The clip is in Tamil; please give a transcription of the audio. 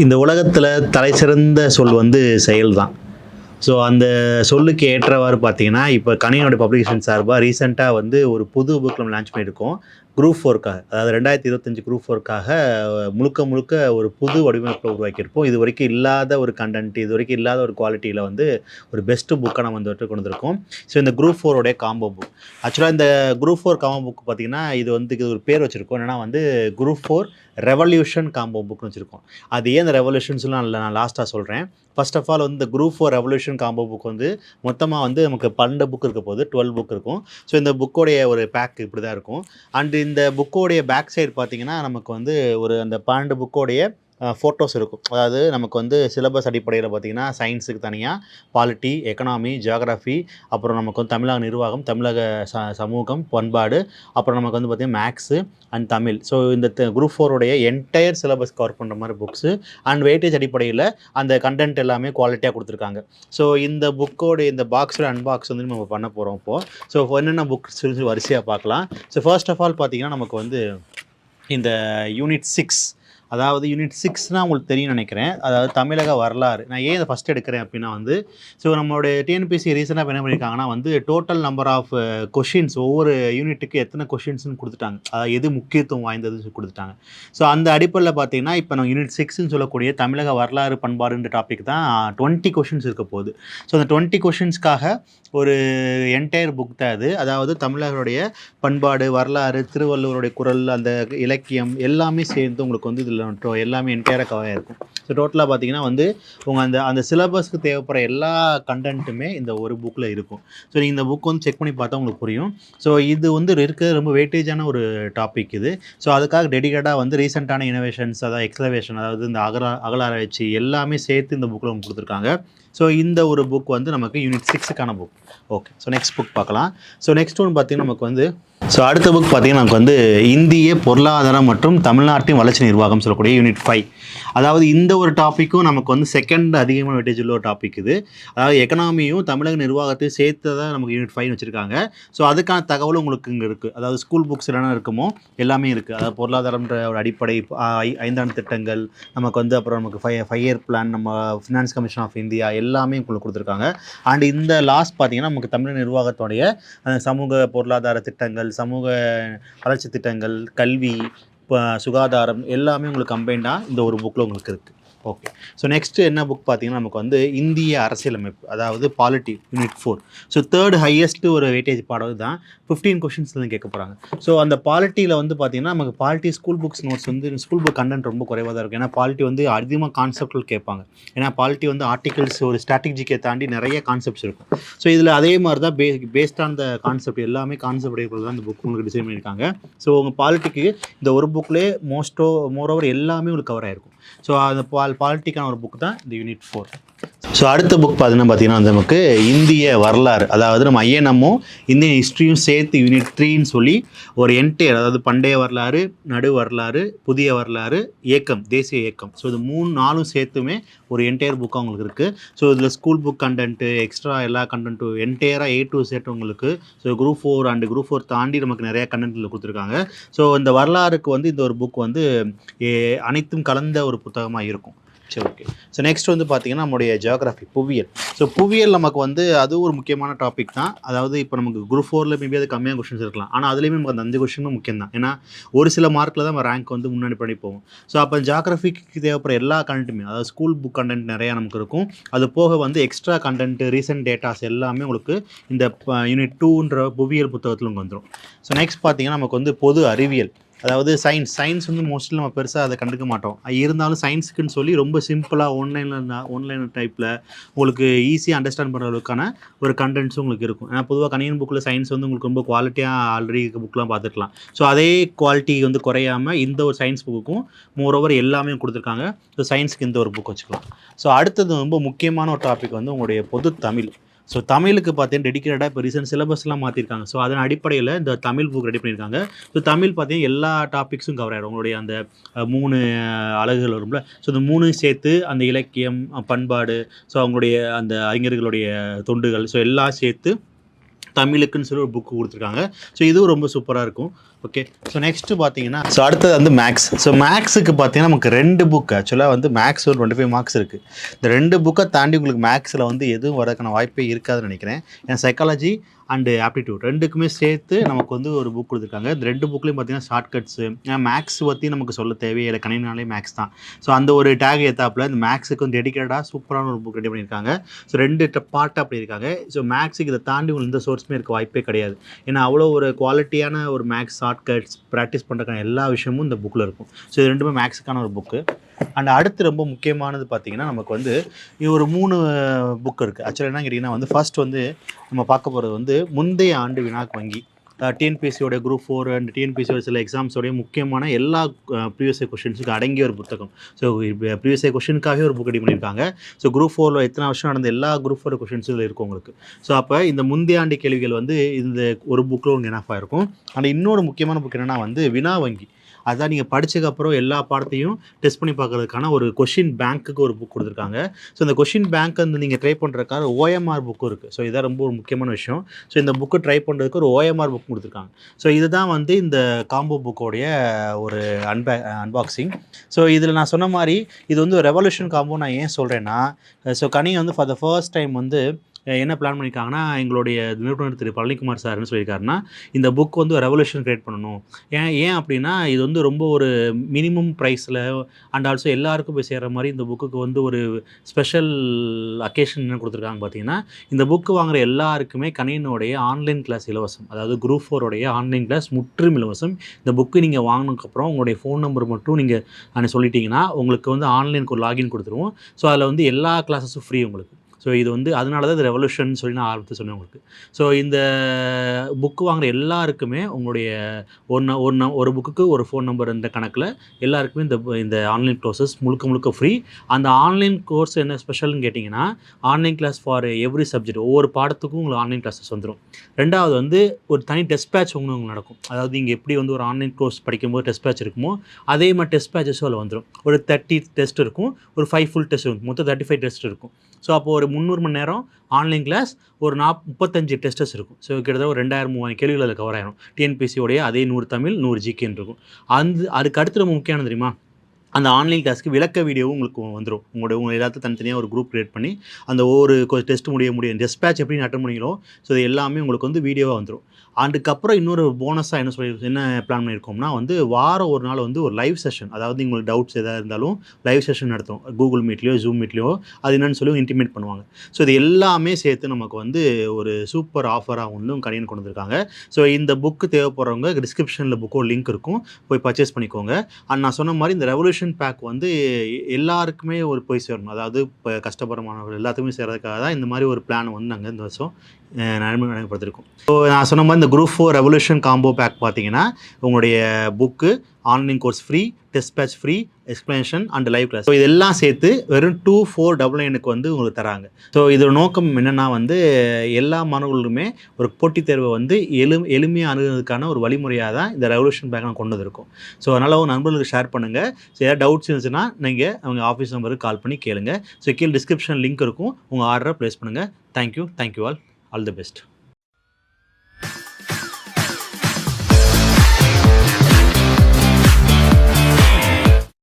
இந்த உலகத்தில் தலைசிறந்த சொல் வந்து செயல் தான். ஸோ அந்த சொல்லுக்கு ஏற்றவாறு பார்த்தீங்கன்னா, இப்போ கணினியோட பப்ளிகேஷன் சார்பாக ரீசெண்டாக வந்து ஒரு புது புக் நம்ம லான்ச் பண்ணியிருக்கோம். குரூப் 4க்காக, அதாவது 2025 குரூப் 4க்காக முழுக்க முழுக்க ஒரு புது வடிவமைப்பில் உருவாக்கியிருப்போம். இதுவரைக்கும் இல்லாத ஒரு கண்டென்ட், இதுவரைக்கும் இல்லாத ஒரு குவாலிட்டியில் வந்து ஒரு பெஸ்ட்டு புக்கை நம்ம வந்துட்டு கொண்டு வந்திருக்கோம். ஸோ இந்த குரூப் 4 காம்போ புக். ஆக்சுவலாக இந்த குரூப் 4 காம்போ புக் பார்த்தீங்கன்னா, இது ஒரு பேர் வச்சுருக்கோம். என்னென்னா வந்து குரூப் 4 ரெவல்யூஷன் காம்போ புக்னு வச்சுருக்கோம். அது ஏன் இந்த ரெவல்யூஷன்ஸ்லாம் நான் லாஸ்ட்டாக சொல்கிறேன். ஃபர்ஸ்ட் ஆஃப் ஆல் வந்து இந்த குரூப் 4 ரெவல்யூஷன் காம்போ புக் வந்து மொத்தமாக வந்து நமக்கு 12 புக் இருக்க போது, 12 புக் இருக்கும். ஸோ இந்த புக்கோடைய ஒரு பேக் இப்படி தான் இருக்கும். அண்ட் இந்த புக்கோடைய பேக் சைடு பார்த்தீங்கன்னா, நமக்கு வந்து ஒரு அந்த 12 புக்கோடைய ஃபோட்டோஸ் இருக்கும். அதாவது நமக்கு வந்து சிலபஸ் அடிப்படையில் பார்த்தீங்கன்னா, சயின்ஸுக்கு தனியாக, பாலிட்டி, எக்கனாமி, ஜியாகிரஃபி, அப்புறம் நமக்கு வந்து தமிழக நிர்வாகம், தமிழக சமூகம், பண்பாடு, அப்புறம் நமக்கு வந்து பார்த்திங்கன்னா மேக்ஸு அண்ட் தமிழ். ஸோ இந்த குரூப் 4 என்டையர் சிலபஸ் கவர் பண்ணுற மாதிரி புக்ஸு அண்ட் வெயிட்டேஜ் அடிப்படையில் அந்த கண்டென்ட் எல்லாமே குவாலிட்டியாக கொடுத்துருக்காங்க. ஸோ இந்த புக்கோடைய இந்த பாக்ஸோட அன்பாக்ஸ் வந்து நம்ம பண்ண போகிறோம் இப்போது. ஸோ என்னென்ன புக்ஸ் வரிசையாக பார்க்கலாம். ஸோ ஃபர்ஸ்ட் ஆஃப் ஆல் பார்த்தீங்கன்னா, நமக்கு வந்து இந்த யூனிட் 6, அதாவது யூனிட் 6னால் உங்களுக்கு தெரியும்னு நினைக்கிறேன். அதாவது தமிழக வரலாறு. நான் ஏன் இதை ஃபஸ்ட் எடுக்கிறேன் அப்படின்னா வந்து, ஸோ நம்மளுடைய டிஎன்பிஎஸ்சி ரீசெண்டாக என்ன பண்ணியிருக்காங்கன்னா வந்து டோட்டல் நம்பர் ஆஃப் கொஷின்ஸ் ஒவ்வொரு யூனிட்டுக்கு எத்தனை கொஷின்ஸ்னு கொடுத்துட்டாங்க. அதாவது எது முக்கியத்துவம் வாய்ந்ததுன்னு கொடுத்துட்டாங்க. ஸோ அந்த அடிப்படையில் பார்த்தீங்கன்னா, இப்போ நம்ம யூனிட் 6ன்னு சொல்லக்கூடிய தமிழக வரலாறு பண்பாடுன்ற டாபிக் தான் 20 கொஷின்ஸ் இருக்க போகுது. ஸோ அந்த 20 கொஷின்ஸ்க்காக ஒரு என்டையர் புக் தான் அது. அதாவது தமிழர்களுடைய பண்பாடு, வரலாறு, திருவள்ளுவருடைய குறள், அந்த இலக்கியம் எல்லாமே சேர்ந்து உங்களுக்கு வந்து இதில் எல்லாமே என்டையராக கவர் ஆகிருக்கும். ஸோ டோட்டலாக பார்த்தீங்கன்னா வந்து உங்கள் அந்த சிலபஸ்க்கு தேவைப்படுற எல்லா கண்டென்ட்டுமே இந்த ஒரு புக்கில் இருக்கும். ஸோ நீங்கள் இந்த புக் வந்து செக் பண்ணி பார்த்தா உங்களுக்கு புரியும். ஸோ இது வந்து இருக்கிறது ரொம்ப வெயிட்டேஜான ஒரு டாபிக் இது. ஸோ அதுக்காக டெடிகேட்டாக வந்து ரீசெண்டான இனோவேஷன்ஸ், அதாவது எக்ஸலவேஷன், அதாவது இந்த அகலாராய்ச்சி எல்லாமே சேர்த்து இந்த புக்கில் உங்களுக்கு கொடுத்துருக்காங்க. ஸோ இந்த ஒரு புக் வந்து நமக்கு யூனிட் 6க்கான book. Okay, so next book பார்க்கலாம். ஸோ நெக்ஸ்ட் ஒன்று பார்த்தீங்கன்னா நமக்கு வந்து அடுத்த புக் பார்த்தீங்கன்னா நமக்கு வந்து இந்திய பொருளாதாரம் மற்றும் தமிழ்நாட்டின் வளர்ச்சி நிர்வாகம் சொல்லக்கூடிய யூனிட் 5. அதாவது இந்த ஒரு டாப்பிக்கும் நமக்கு வந்து செகண்ட் அதிகமான வெயிட்டேஜ் உள்ள ஒரு டாபிக் இது. அதாவது எக்கனாமியும் தமிழக நிர்வாகத்தையும் சேர்த்து தான் நமக்கு யூனிட் 5 வச்சுருக்காங்க. ஸோ அதுக்கான தகவலும் உங்களுக்கு இங்கே இருக்குது. அதாவது ஸ்கூல் புக்ஸ் என்னென்ன இருக்குமோ எல்லாமே இருக்குது. அதாவது பொருளாதாரம்ன்ற ஒரு அடிப்படை, 5 திட்டங்கள் நமக்கு வந்து, அப்புறம் நமக்கு 5 இயர் பிளான், நம்ம ஃபினான்ஸ் கமிஷன் ஆஃப் இந்தியா எல்லாமே உங்களுக்கு கொடுத்துருக்காங்க. அண்ட் இந்த லாஸ்ட் பார்த்தீங்கன்னா நமக்கு தமிழக நிர்வாகத்துடைய சமூக பொருளாதார திட்டங்கள், சமூக வளர்ச்சி திட்டங்கள், கல்வி, சுகாதாரம் எல்லாமே உங்களுக்கு கம்பைண்டாக இந்த ஒரு புக்கில் உங்களுக்கு இருக்குது. ஓகே, ஸோ நெக்ஸ்ட்டு என்ன புக் பார்த்தீங்கன்னா நமக்கு வந்து இந்திய அரசியலமைப்பு, அதாவது polity unit 4. So third highest ஒரு வெயிட்டேஜ் பாடம் தான். 15 கொஷின்ஸ்லேருந்து கேட்க போகிறாங்க. ஸோ அந்த பாலிட்டியில் வந்து பார்த்தீங்கன்னா நமக்கு பாலிட்டி ஸ்கூல் புக்ஸ் நோட்ஸ் வந்து ஸ்கூல் புக் கண்டென்ட் ரொம்ப குறைவாக தான் இருக்கும். ஏன்னா பாலிட்டி வந்து அதிகமாக கான்செப்டில் கேட்பாங்க. ஏன்னா பாலிட்டி வந்து ஆர்டிகல்ஸ் ஒரு ஸ்ட்ராட்டஜிக்கை தாண்டி நிறைய கான்செப்ட்ஸ் இருக்கும். ஸோ இதில் அதே மாதிரி தான் பேஸ்ட் ஆன் த கான்செப்ட், எல்லாமே கான்செப்ட் அடிப்படையில் தான் இந்த புக் உங்களுக்கு டிசைன் பண்ணியிருக்காங்க. ஸோ உங்கள் பாலிட்டிக்கு இந்த ஒரு புக்லேயே மோரோவர் எல்லாமே உங்களுக்கு கவர் ஆகிருக்கும். ஸோ அந்த பாலிட்டிக்கான ஒரு புக் தான் இந்த யூனிட் 4. ஸோ அடுத்த புக் பார்த்தீங்கன்னா நமக்கு இந்திய வரலாறு, அதாவது நம்ம ஐஎன்எம்மும் இந்தியன் ஹிஸ்ட்ரியும் சேர்த்து யூனிட் 3ன்னு சொல்லி ஒரு என்டையர், அதாவது பண்டைய வரலாறு, நடு வரலாறு, புதிய வரலாறு, இயக்கம், தேசிய இயக்கம். ஸோ இது 3-4 சேர்த்துமே ஒரு என்டையர் புக்காக உங்களுக்கு இருக்குது. ஸோ இதில் ஸ்கூல் புக் கண்டென்ட்டு, எக்ஸ்ட்ரா எல்லா கண்டென்ட்டும் என்டையராக A to Z உங்களுக்கு. ஸோ குரூப் 4 அண்ட் குரூப் 4 தாண்டி நமக்கு நிறையா கண்டென்ட்டில் கொடுத்துருக்காங்க. ஸோ இந்த வரலாறுக்கு வந்து இந்த ஒரு புக் வந்து அனைத்தும் கலந்த ஒரு புத்தகமாக இருக்கும். சரி, ஓகே. ஸோ நெக்ஸ்ட் வந்து பார்த்தீங்கன்னா நம்மளுடைய ஜியோகிராஃபி, புவியியல். ஸோ புவியியல் நமக்கு வந்து அது ஒரு முக்கியமான டாபிக் தான். அதாவது இப்போ நமக்கு குரூப் 4 மேபி அது கம்மியான கொஷின்ஸ் இருக்கலாம். ஆனால் அதுலேயுமே நமக்கு அந்த 5 கொஷினும் முக்கியம் தான். ஏன்னா ஒரு சில மார்க்கில் தான் நம்ம ரேங்க் வந்து முன்னாடி பண்ணி போவோம். ஸோ அப்போ ஜியோகிராஃபிக்கு தேவைப்படுற எல்லா கண்டென்ட்டுமே, அதாவது ஸ்கூல் புக் கண்டென்ட் நிறையா நமக்கு இருக்கும். அது போக வந்து எக்ஸ்ட்ரா கண்டென்ட்டு, ரீசன்ட் டேட்டாஸ் எல்லாமே உங்களுக்கு இந்த யூனிட் 2ன்ற புவியியல் புத்தகத்தில் உங்களுக்கு வந்துடும். ஸோ நெக்ஸ்ட் பார்த்தீங்கன்னா நமக்கு வந்து பொது அறிவியல், அதாவது சயின்ஸ் வந்து மோஸ்ட்லி நம்ம பெருசாக அதை கண்டுக்க மாட்டோம். இருந்தாலும் சயின்ஸுக்குன்னு சொல்லி ரொம்ப சிம்பிளாக ஆன்லைன் டைப்பில் உங்களுக்கு ஈஸியாக அண்டர்ஸ்டாண்ட் பண்ணுற அளவுக்கான ஒரு கண்டென்ட்ஸும் உங்களுக்கு இருக்கும். ஏன்னா பொதுவாக கணியன் புக்கில் சயின்ஸ் வந்து உங்களுக்கு ரொம்ப குவாலிட்டியாக ஆல்ரெடி புக்கெலாம் பார்த்துக்கலாம். ஸோ அதே குவாலிட்டி வந்து குறையாமல் இந்த ஒரு சயின்ஸ் புக்குக்கும் மோரோவர் எல்லாமே கொடுத்துருக்காங்க. ஸோ சயின்ஸுக்கு இந்த ஒரு புக் வச்சுக்கலாம். ஸோ அடுத்தது ரொம்ப முக்கியமான ஒரு டாபிக் வந்து உங்களுடைய பொது தமிழ். ஸோ தமிழுக்கு பார்த்தீங்கன்னா டெடிக்கேட்டடாக இப்போ ரீசெண்ட் சிலபஸ்லாம் மாற்றிருக்காங்க. ஸோ அதன் அடிப்படையில் இந்த தமிழ் புக் ரெடி பண்ணியிருக்காங்க. ஸோ தமிழ் பார்த்தீங்கன்னா எல்லா டாபிக்ஸும் கவர் ஆகிடும். உங்களுடைய அந்த 3 அலகுகள் வரும்ல. ஸோ இந்த 3 சேர்த்து அந்த இலக்கியம், பண்பாடு, ஸோ அவங்களுடைய அந்த அறிஞர்களுடைய தொண்டுகள், ஸோ எல்லாம் சேர்த்து தமிழுக்குன்னு சொல்லி ஒரு புக்கு கொடுத்துருக்காங்க. ஸோ இதுவும் ரொம்ப சூப்பராக இருக்கும். ஓகே. ஸோ நெக்ஸ்ட்டு பார்த்தீங்கன்னா அடுத்தது வந்து மேக்ஸ். ஸோ மேக்ஸுக்கு பார்த்தீங்கன்னா நமக்கு 2 புக் ஆக்சுவலாக வந்து மேக்ஸ் ஒரு 25 மார்க்ஸ் இருக்குது. இந்த 2 புக்கை தாண்டி உங்களுக்கு மேக்ஸில் வந்து எதுவும் வரதுக்கான வாய்ப்பே இருக்காதுன்னு நினைக்கிறேன். ஏன்னா சைக்காலஜி அண்டு ஆப்டிடியூட் 2க்குமே சேர்த்து நமக்கு வந்து ஒரு புக் கொடுத்துருக்காங்க. இந்த 2 புக்லேயும் பார்த்தீங்கன்னா ஷார்ட்கட்ஸு, ஏன்னா மேக்ஸ் பற்றி நமக்கு சொல்ல தேவையே இல்லை, கணினாலே மேக்ஸ் தான். ஸோ அந்த ஒரு டேக் ஏற்றாப்புல இந்த மேக்ஸுக்கு வந்து டெடிக்கேட்டடாக சூப்பரான ஒரு புக் ரெடி பண்ணியிருக்காங்க. ஸோ 2 பார்ட்டாக அப்படி இருக்காங்க. ஸோ மேக்ஸுக்கு இதை தாண்டி உங்களுக்கு எந்த சோர்ஸுமே இருக்க வாய்ப்பே கிடையாது. ஏன்னா அவ்வளோ ஒரு குவாலிட்டியான ஒரு மேக்ஸ் ஷார்ட்கட்ஸ் ப்ராக்டிஸ் பண்ணுறதுக்கான எல்லா விஷயமும் இந்த புக்கில் இருக்கும். ஸோ இது 2மே மேக்ஸுக்கான ஒரு புக்கு. அண்ட் அடுத்து ரொம்ப முக்கியமானது பார்த்தீங்கன்னா நமக்கு வந்து இது ஒரு 3 புக் இருக்குது. ஆக்சுவலாக என்ன கேட்டிங்கன்னா வந்து ஃபர்ஸ்ட் வந்து நம்ம பார்க்க போகிறது வந்து முந்தைய ஆண்டு வினாக்கு வங்கி, டிஎன்பிஎஸ்சியோட குரூப் 4 அண்ட் டிஎன்பிஎஸ்சியோட சில எக்ஸாம்ஸோடைய முக்கியமான எல்லா ப்ரீவியஸ் இயர் கொஷின்ஸுக்கு அடங்கிய ஒரு புத்தகம். ஸோ ப்ரீவியஸ் இயர் கொஷினுக்காகவே ஒரு புக் ரெடி பண்ணியிருக்காங்க. ஸோ குரூப் 4 எத்தனை வருஷம் நடந்த எல்லா குரூப் 4 கொஷின்ஸும் இதில் இருக்கும் உங்களுக்கு. ஸோ அப்போ இந்த முந்தைய ஆண்டு கேள்விகள் வந்து இந்த ஒரு புக்கில் உங்களுக்கு எனாஃபாக இருக்கும். அண்ட் இன்னொரு முக்கியமான புக் என்னென்னா வந்து வினா வங்கி. அதான் நீங்கள் படித்ததுக்கப்புறம் எல்லா பாடத்தையும் டெஸ்ட் பண்ணி பார்க்குறதுக்கான ஒரு கொஷின் பேங்க்குக்கு ஒரு புக் கொடுத்துருக்காங்க. ஸோ இந்த கொஷின் பேங்க் வந்து நீங்கள் ட்ரை பண்ணுறதுக்காக ஓஎம்ஆர் புக்கும் இருக்குது. ஸோ இதான் ரொம்ப ஒரு முக்கியமான விஷயம். ஸோ இந்த புக்கு ட்ரை பண்ணுறதுக்கு ஒரு ஓஎம்ஆர் புக் கொடுத்துருக்காங்க. ஸோ இதுதான் வந்து இந்த காம்போ புக்கோடைய ஒரு அன்பாக்சிங். ஸோ இதில் நான் சொன்ன மாதிரி இது வந்து ரெவல்யூஷன் காம்போ. நான் ஏன் சொல்கிறேன்னா, ஸோ கனி வந்து ஃபார் த ஃபர்ஸ்ட் டைம் வந்து என்ன பிளான் பண்ணியிருக்காங்கன்னா, எங்களுடைய நிறுவனர் திரு பழனிக்குமார் சார் என்ன சொல்லியிருக்காருன்னா, இந்த புக் வந்து ரெவல்யூஷன் கிரியேட் பண்ணணும். ஏன் அப்படின்னா இது வந்து ரொம்ப ஒரு மினிமம் ப்ரைஸில் அண்ட் ஆல்சோ எல்லாருக்கும் போய் சேர்கிற மாதிரி இந்த புக்குக்கு வந்து ஒரு ஸ்பெஷல் அக்கேஷன் என்ன கொடுத்துருக்காங்க பார்த்தீங்கன்னா, இந்த புக்கு வாங்குகிற எல்லாருக்குமே கணினியோடைய ஆன்லைன் கிளாஸ் இலவசம். அதாவது குரூப் 4 ஆன்லைன் கிளாஸ் முற்றிலும் இலவசம். இந்த புக்கு நீங்கள் வாங்கினதுக்கப்புறம் உங்களுடைய ஃபோன் நம்பர் மட்டும் நீங்கள் சொல்லிட்டீங்கன்னா உங்களுக்கு வந்து ஆன்லைனுக்கு ஒரு லாகின் கொடுத்துருவோம். ஸோ அதில் வந்து எல்லா கிளாஸஸும் ஃப்ரீ உங்களுக்கு. ஸோ இது வந்து அதனால தான் இது ரெவல்யூஷன் சொல்லி நான் ஆரம்பத்தில் சொன்னேன் உங்களுக்கு. ஸோ இந்த புக்கு வாங்குகிற எல்லாருக்குமே உங்களுடைய ஒரு புக்குக்கு ஒரு ஃபோன் நம்பர் இந்த கணக்கில் எல்லாருக்குமே இந்த ஆன்லைன் கோர்சஸ் முழுக்க ஃப்ரீ. அந்த ஆன்லைன் கோர்ஸ் என்ன ஸ்பெஷல்னு கேட்டிங்கன்னா, online class for every subject. ஒவ்வொரு பாடத்துக்கும் உங்களுக்கு ஆன்லைன் கிளாஸஸ் வந்துடும். 2வது வந்து ஒரு தனி டெஸ்ட் பேட்ச் உங்களுக்கு நடக்கும். அதாவது இங்கே எப்படி வந்து ஒரு ஆன்லைன் கோர்ஸ் படிக்கும்போது டெஸ்ட் பேட்ச் இருக்குமோ அதே மாதிரி டெஸ்ட் பேட்சஸும் அதில் வந்துடும். ஒரு 30 டெஸ்ட் இருக்கும், ஒரு 5 ஃபுல் டெஸ்ட் இருக்கும், மொத்தம் 35 டெஸ்ட் இருக்கும். ஸோ அப்போது ஒரு 300 மணி நேரம் ஆன்லைன் கிளாஸ், ஒரு 35 டெஸ்டஸ் இருக்கும். ஸோ கிட்டத்தட்ட ஒரு 2000-3000 கேள்விகள் அதில் கவர் ஆகிடும். டிஎன்பிஎஸ்சியோடைய அதே 100 தமிழ் 100 ஜிகேன்னு இருக்கும். அதுக்கு அடுத்து ரொம்ப முக்கியமானது தெரியுமா, அந்த ஆன்லைன் கிளாஸ்க்கு விளக்க வீடியோவும் உங்களுக்கு வந்துடும். உங்கள் எல்லாத்தையும் தனித்தனியாக ஒரு குரூப் க்ரியேட் பண்ணி அந்த ஒவ்வொரு டெஸ்ட் முடியும் டெஸ்பேட்ச் எப்படி அட்டன் பண்ணீங்களோ ஸோ இது எல்லாமே உங்களுக்கு வந்து வீடியோவாக வந்துடும். அதுக்கப்புறம் இன்னொரு போனஸாக என்ன பிளான் பண்ணியிருக்கோம்னா வந்து வாரம் ஒரு நாள் வந்து ஒரு லைவ் செஷன், அதாவது உங்களுக்கு டவுட்ஸ் எதாவது இருந்தாலும் லைவ் செஷன் நடத்தும். கூகுள் மீட்லையோ ஜூம் மீட்லையோ அது என்னென்னு சொல்லி இன்டிமேட் பண்ணுவாங்க. ஸோ இது எல்லாமே சேர்த்து நமக்கு வந்து ஒரு சூப்பர் ஆஃபராக வந்து கணினி கொண்டு வந்திருக்காங்க. ஸோ இந்த புக்கு தேவைப்படுறவங்க டிஸ்கிரிப்ஷனில் புக்கோட லிங்க் இருக்கும், போய் பர்ச்சேஸ் பண்ணிக்கோங்க. அண்ட் நான் சொன்ன மாதிரி இந்த ரெவல்யூஷன் பேக் வந்து எல்லாருக்குமே ஒரு போய் சேரணும். அதாவது இப்போ கஷ்டப்படுற மாணவர்கள் எல்லாத்துக்குமே சேர்றதுக்காக தான் இந்த மாதிரி ஒரு பிளான் வந்து நாங்கள் இந்த வருஷம் நடைமுறைப்படுத்திருக்கோம். ஸோ நான் சொன்ன மாதிரி இந்த குரூப் 4 ரெவல்யூஷன் காம்போ பேக் பார்த்தீங்கன்னா உங்களுடைய book, online course free, test batch free, explanation and live class. So இதெல்லாம் சேர்த்து வெறும் 2499 வந்து உங்களுக்கு தராங்க. ஸோ இதோட நோக்கம் என்னென்னா வந்து எல்லா மாணவர்களுமே ஒரு போட்டித் தேர்வை வந்து எளிமையாக அணுகிறதுக்கான ஒரு வழிமுறையாக தான் இந்த ரெவல்யூஷன் பேக் நான் கொண்டு வந்திருக்கோம். ஸோ அதனால் உங்கள் நண்பர்களுக்கு ஷேர் பண்ணுங்கள். ஸோ ஏதாவது டவுட்ஸ் இருந்துச்சுன்னா நீங்கள் அவங்க ஆஃபீஸ் நம்பருக்கு கால் பண்ணி கேளுங்க. ஸோ கீழே டிஸ்கிரிப்ஷன் லிங்க் இருக்கும், உங்கள் ஆர்டரை ப்ளேஸ் பண்ணுங்கள். Thank you all the best.